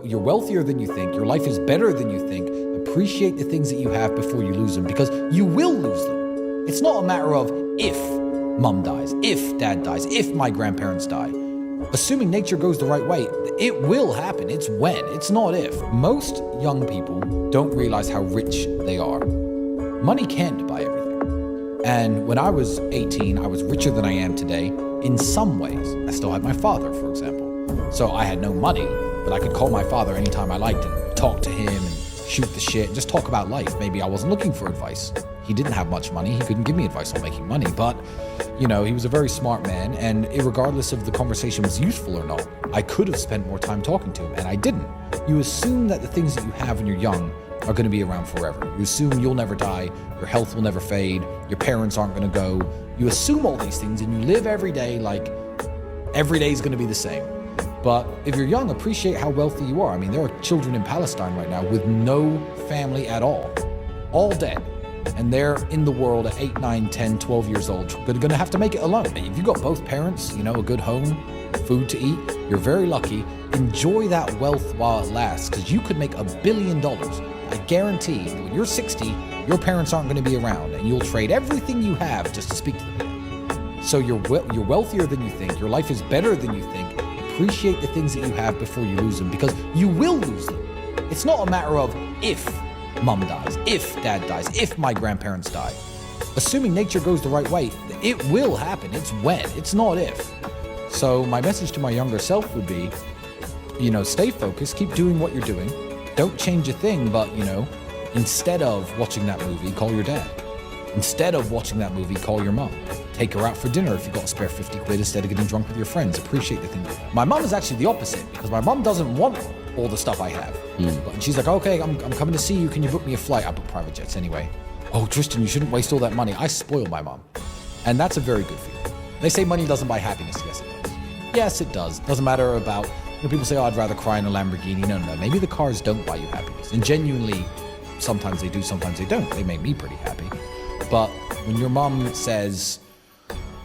You're wealthier than you think. Your life is better than you think. Appreciate the things that you have before you lose them, because you will lose them. It's not a matter of if mom dies, if dad dies, if my grandparents die. Assuming nature goes the right way, it will happen. It's when, it's not if. Most young people don't realize how rich they are. Money can't buy everything. And when I was 18, I was richer than I am today in some ways. I still had my father, for example. So I had no money, but I could call my father anytime I liked and talk to him and shoot the shit and just talk about life. Maybe I wasn't looking for advice. He didn't have much money. He couldn't give me advice on making money, but you know, he was a very smart man, and regardless of the conversation was useful or not, I could have spent more time talking to him, and I didn't. You assume that the things that you have when you're young are going to be around forever. You assume you'll never die, your health will never fade, your parents aren't going to go. You assume all these things, and you live every day like every day is going to be the same. But if you're young, appreciate how wealthy you are. I mean, there are children in Palestine right now with no family at all dead. And they're in the world at 8, 9, 10, 12 years old. They're going to have to make it alone. If you've got both parents, you know, a good home, food to eat, you're very lucky. Enjoy that wealth while it lasts, because you could make $1 billion. I guarantee that when you're 60, your parents aren't going to be around, and you'll trade everything you have just to speak to them. So you're wealthier than you think. Your life is better than you think. Appreciate the things that you have before you lose them, because you will lose them. It's not a matter of if mom dies, if dad dies, if my grandparents die. Assuming nature goes the right way, it will happen. It's when, it's not if. So my message to my younger self would be, you know, stay focused, keep doing what you're doing. Don't change a thing, but, you know, instead of watching that movie, call your dad. Instead of watching that movie, call your mom. Take her out for dinner if you've got a spare 50 quid instead of getting drunk with your friends. Appreciate the thing. My mom is actually the opposite, because my mom doesn't want all the stuff I have. But she's like, okay, I'm coming to see you. Can you book me a flight? I book private jets anyway. Oh, Tristan, you shouldn't waste all that money. I spoil my mom. And that's a very good feeling. They say money doesn't buy happiness. Yes, it does. Yes, it does. Doesn't matter about, you know, people say, oh, I'd rather cry in a Lamborghini. No. Maybe the cars don't buy you happiness. And genuinely, sometimes they do, sometimes they don't. They make me pretty happy. But when your mom says,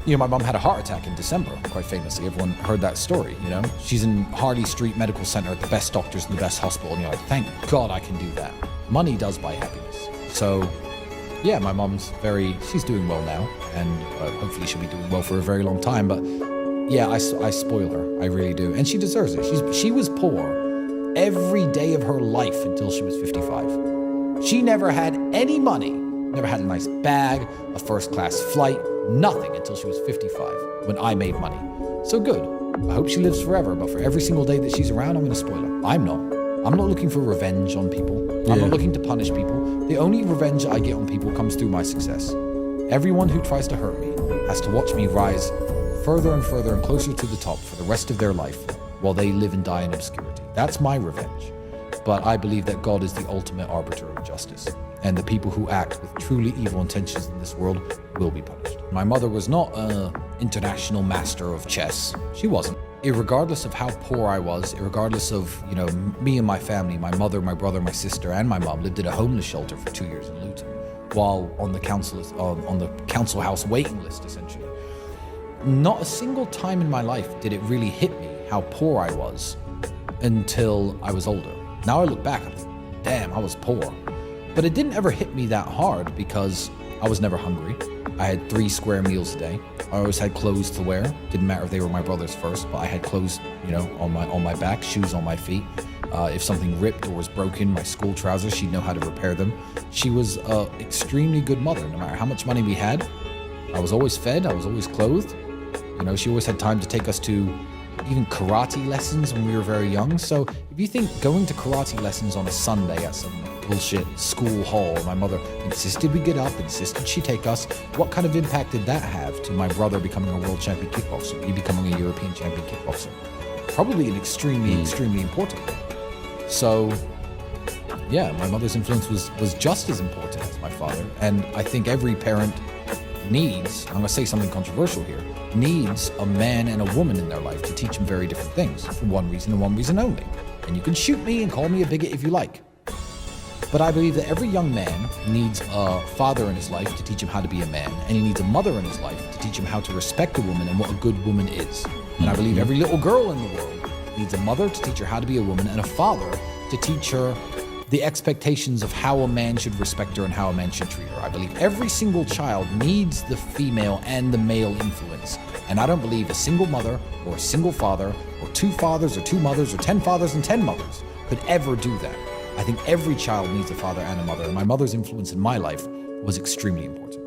you know, my mom had a heart attack in December, quite famously. Everyone heard that story, you know? She's in Harley Street Medical Center at the best doctors in the best hospital. And you're like, thank God I can do that. Money does buy happiness. So, yeah, my mom's she's doing well now. And hopefully she'll be doing well for a very long time. But yeah, I spoil her. I really do. And she deserves it. She was poor every day of her life until she was 55. She never had any money. Never had a nice bag, a first-class flight, nothing until she was 55, when I made money. So good. I hope she lives forever, but for every single day that she's around, I'm going to spoil her. I'm not looking for revenge on people. I'm not looking to punish people. The only revenge I get on people comes through my success. Everyone who tries to hurt me has to watch me rise further and further and closer to the top for the rest of their life while they live and die in obscurity. That's my revenge. But I believe that God is the ultimate arbiter of justice, and the people who act with truly evil intentions in this world will be punished. My mother was not an international master of chess. She wasn't. Irregardless of how poor I was, irregardless of, you know, me and my family, my mother, my brother, my sister, and my mom lived at a homeless shelter for 2 years in Luton, while on the council house waiting list, essentially. Not a single time in my life did it really hit me how poor I was until I was older. Now I look back, I'm like, damn, I was poor. But it didn't ever hit me that hard because I was never hungry. I had 3 square meals a day. I always had clothes to wear. Didn't matter if they were my brother's first, but I had clothes, you know, on my back, shoes on my feet. If something ripped or was broken, my school trousers, she'd know how to repair them. She was an extremely good mother. No matter how much money we had, I was always fed, I was always clothed. You know, she always had time to take us to even karate lessons when we were very young. So if you think going to karate lessons on a Sunday at some bullshit school hall, my mother insisted we get up, insisted she take us, what kind of impact did that have to my brother becoming a world champion kickboxer, me becoming a European champion kickboxer? Probably an extremely important one. So yeah, my mother's influence was just as important as my father. And I think every parent needs, I'm going to say something controversial here, needs a man and a woman in their life to teach them very different things for one reason and one reason only. And you can shoot me and call me a bigot if you like. But I believe that every young man needs a father in his life to teach him how to be a man, and he needs a mother in his life to teach him how to respect a woman and what a good woman is. And I believe every little girl in the world needs a mother to teach her how to be a woman and a father to teach her the expectations of how a man should respect her and how a man should treat her. I believe every single child needs the female and the male influence. And I don't believe a single mother or a single father or two fathers or two mothers or 10 fathers and 10 mothers could ever do that. I think every child needs a father and a mother, and my mother's influence in my life was extremely important.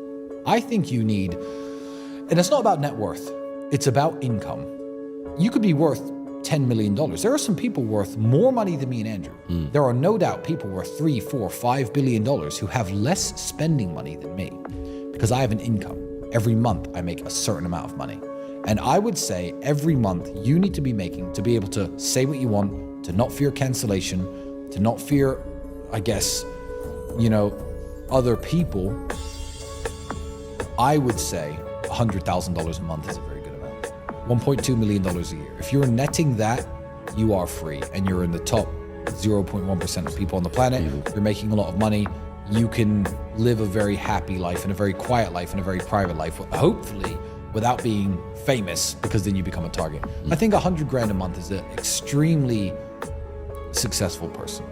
I think you need, and it's not about net worth, it's about income. You could be worth $10 million. There are some people worth more money than me and Andrew. There are no doubt people worth $3, $4, $5 billion who have less spending money than me because I have an income. Every month I make a certain amount of money. And I would say every month you need to be making to be able to say what you want, to not fear cancellation, to not fear, I guess, other people. I would say $100,000 a month is a very good amount. $1.2 million a year. If you're netting that, you are free and you're in the top 0.1% of people on the planet. You're making a lot of money. You can live a very happy life and a very quiet life and a very private life, hopefully without being famous, because then you become a target. I think $100,000 a month is an extremely successful person.